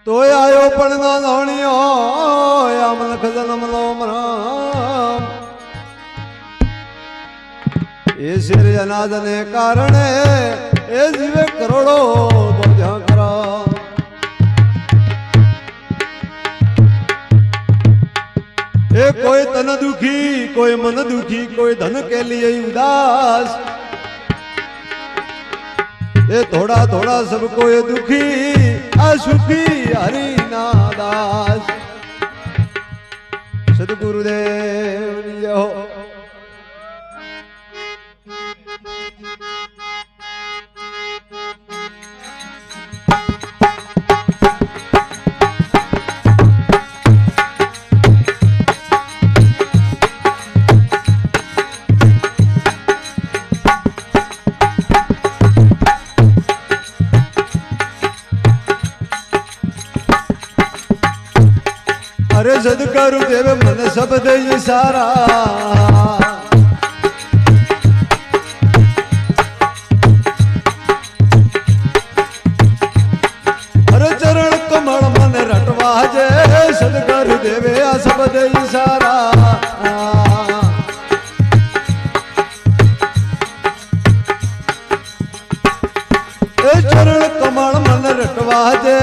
તોય આયો પણ ન જાણ્યો આમ લખ જન્મ લો રામ એ શેર અનાજને કારણે એ જીવે કરોડો બોધ્યા કરા એ કોઈ તન દુખી કોઈ મન દુખી કોઈ ધન કે લીએ ઉદાસ એ થોડા થોડા सबको ये दुखी आ सुखी हरि नादास सदगुरुदेव जय हो। अरे सदगुरु देव मन सब दे सारा अरे चरण कमल मन रटवा जे सदगुरु देवे आ सब दे सारा चरण कमल मन रटवा जे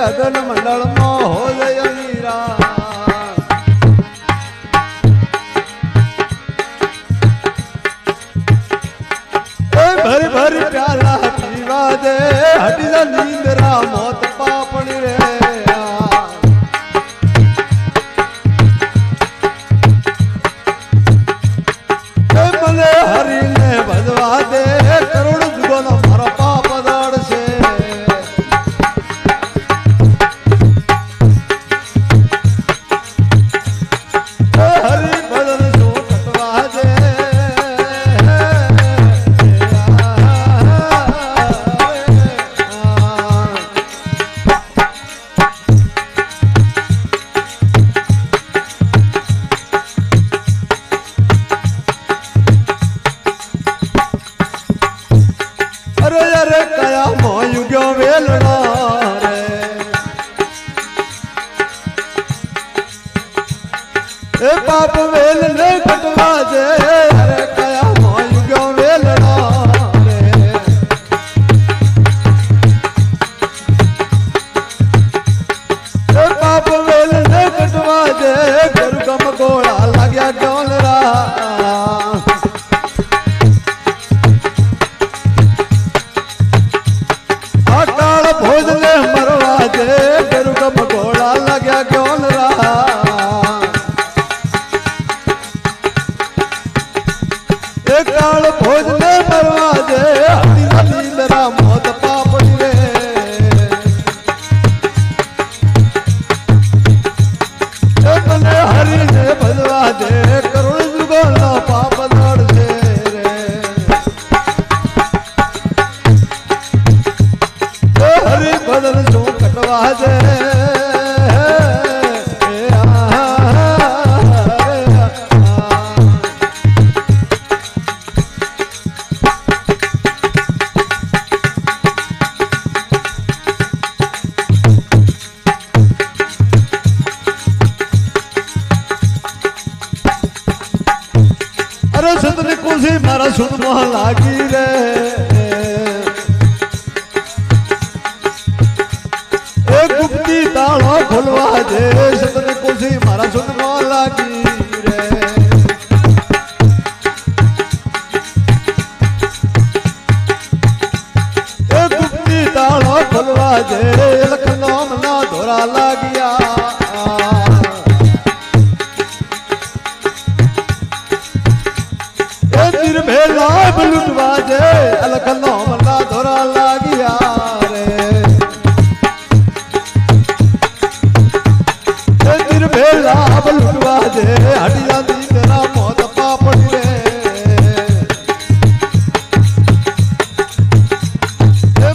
अगन मंडल हो जय मीरा भरी भरी प्याला पीवा दे हटी जा नींदरा मौत पापड़ी रे मने हरि ने भजवा दे करोड़ जुगो न मारा पाप दाड़ से ए पाप वेल ने कटवा दे अरे कया मोय गयो वेलड़ा रे ए पाप वेल ने कटवा दे गुरु कम गोला लाग्या डोलरा अकाल भोज ने मरवा दे गुरु कम गोला लाग्या डोलरा काल भोज ने मरवा दे हरी नींदरा मौत पापड़ी रे मने हरि ने भजवा दे करोड़ जुगो ना पाप दाड़ से रे हरि बदन सो कटवा दे सतने कुसी मारा सुन मोह लागी रे एक गुप्ती ताला खुलवा दे सतने कुसी मारा सुन मोह लागी रे एक गुप्ती ताला खुलवा दे लखनऊ मना धोरा लागिया भेला लुटवा दे अलखनो मल्ला धोरा लागिया रे तेर भेला लुटवा दे हट जाती तेरा मौत पापड़ी रे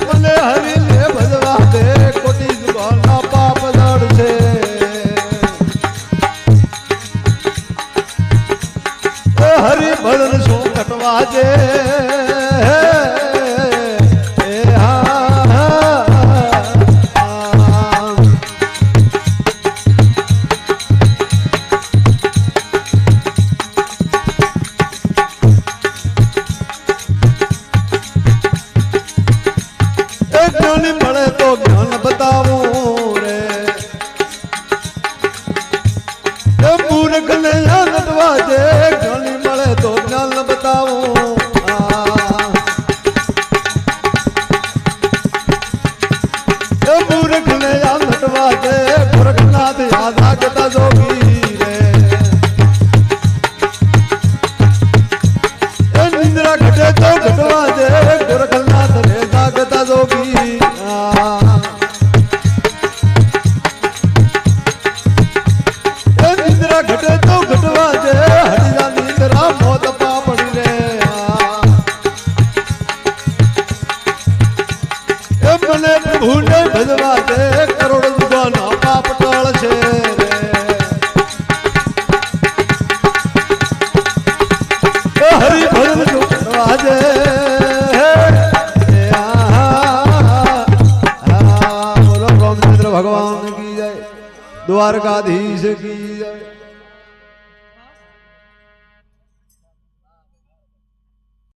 मने हरि ने भजवा दे कोटी जुबाना पाप दाड़ से हरि भजन सो कटवा दे मूर्खने या नटवा जे ज्ञानी मळे तो ज्ञान न बताऊं ए मूर्खने या नटवा जे गोरखनाथ याद आगता जोगी रे ए निंद्रा घटे तो घटवा जे गोरखनाथ रे जागता जोगी घटे तो घटवा जे हरिया नींदरा मौत पापड़ी रे ए मने प्रभु ने भजवा जे करोड़ जुगाना पाप टोल छे रे ए हरि भजन जो करवा जे बोलो रामचंद्र भगवान की जय द्वारकाधीश की जय।